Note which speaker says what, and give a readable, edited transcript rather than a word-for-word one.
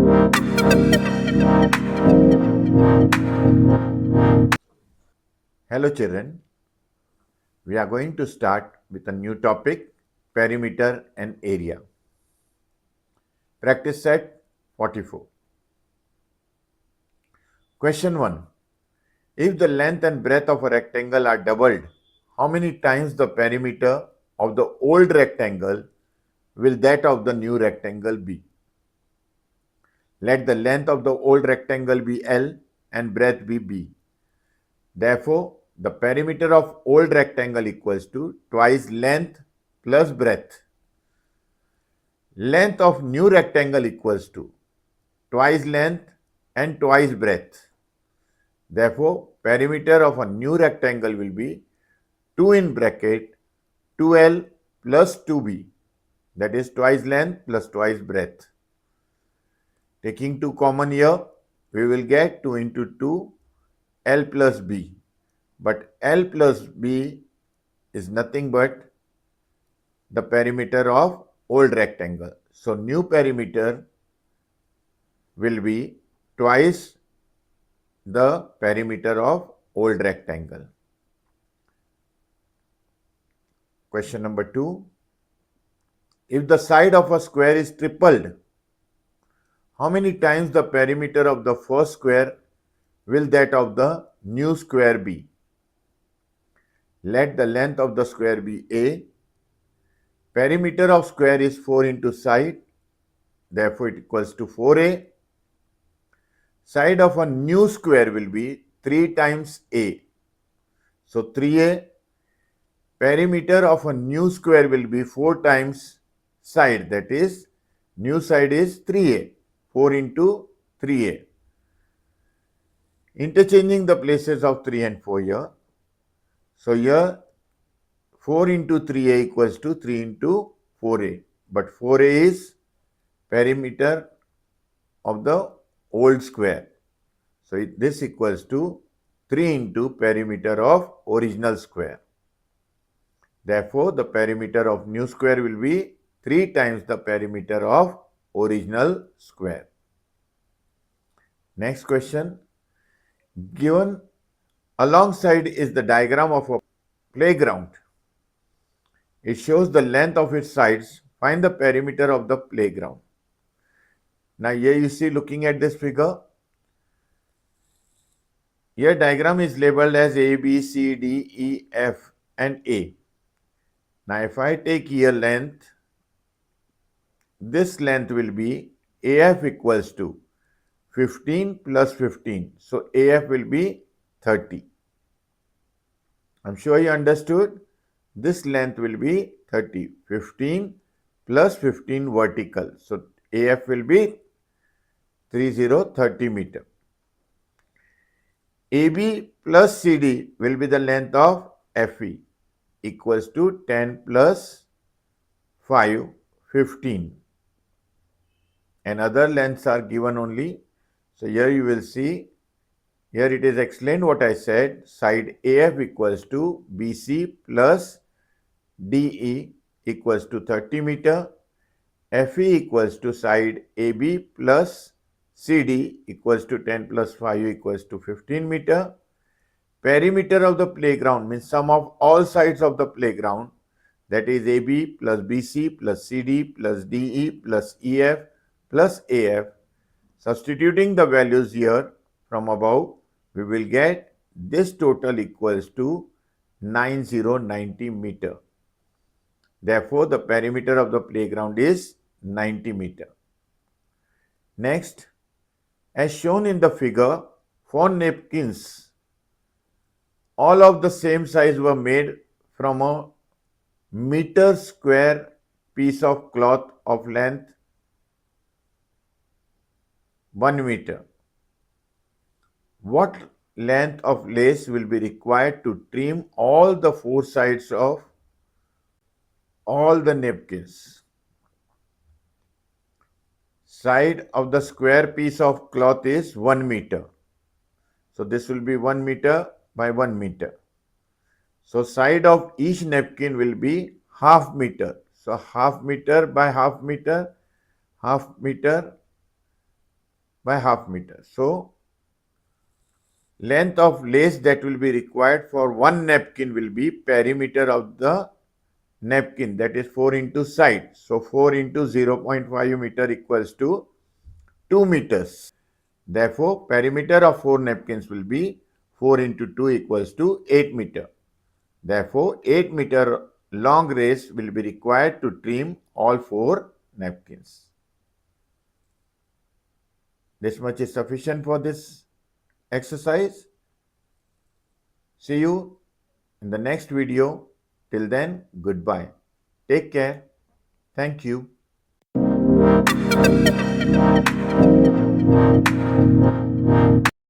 Speaker 1: Hello children, we are going to start with a new topic, perimeter and area. Practice set 44. Question 1. If the length and breadth of a rectangle are doubled, how many times the perimeter of the old rectangle will that of the new rectangle be? Let the length of the old rectangle be L and breadth be B. Therefore, the perimeter of old rectangle equals to twice length plus breadth. Length of new rectangle equals to twice length and twice breadth. Therefore, perimeter of a new rectangle will be 2 in bracket 2L plus 2B, that is twice length plus twice breadth. Taking 2 common here, we will get 2 into 2 L plus B. But L plus B is nothing but the perimeter of old rectangle. So new perimeter will be twice the perimeter of old rectangle. Question number 2. If the side of a square is tripled, how many times the perimeter of the first square will that of the new square be? Let the length of the square be A. Perimeter of square is 4 into side, therefore it equals to 4A. Side of a new square will be 3 times A. So 3A. Perimeter of a new square will be 4 times side, that is new side is 3A. 4 into 3A. Interchanging the places of 3 and 4 here. So here 4 into 3A equals to 3 into 4A. But 4A is perimeter of the old square. So this equals to 3 into perimeter of original square. Therefore, the perimeter of new square will be 3 times the perimeter of original square. Next question. Given alongside is the diagram of a playground. It shows the length of its sides. Find the perimeter of the playground. Now here you see, looking at this figure, here diagram is labeled as A, B, C, D, E, F and A. Now if I take here length, this length will be AF equals to 15 plus 15. So AF will be 30. I'm sure you understood. This length will be 30. 15 plus 15 vertical. So AF will be 30 meter. AB plus CD will be the length of FE equals to 10 plus 5, 15. And other lengths are given only. So here you will see, here it is explained what I said. Side AF equals to BC plus DE equals to 30 meter. FE equals to side AB plus CD equals to 10 plus 5 equals to 15 meter. Perimeter of the playground means sum of all sides of the playground, that is AB plus BC plus CD plus DE plus EF plus AF. Substituting the values here from above, we will get this total equals to 9090 meter. Therefore, the perimeter of the playground is 90 meter. Next, as shown in the figure, 4 napkins, all of the same size, were made from a meter square piece of cloth of length 1 meter. What length of lace will be required to trim all the 4 sides of all the napkins? Side of the square piece of cloth is 1 meter. So this will be 1 meter by 1 meter. So side of each napkin will be half meter. So half meter by half meter by half meter. So, length of lace that will be required for one napkin will be perimeter of the napkin, that is 4 into side. So, 4 into 0.5 meter equals to 2 meters. Therefore, perimeter of 4 napkins will be 4 into 2 equals to 8 meter. Therefore, 8 meter long race will be required to trim all 4 napkins. This much is sufficient for this exercise. See you in the next video. Till then, goodbye. Take care. Thank you.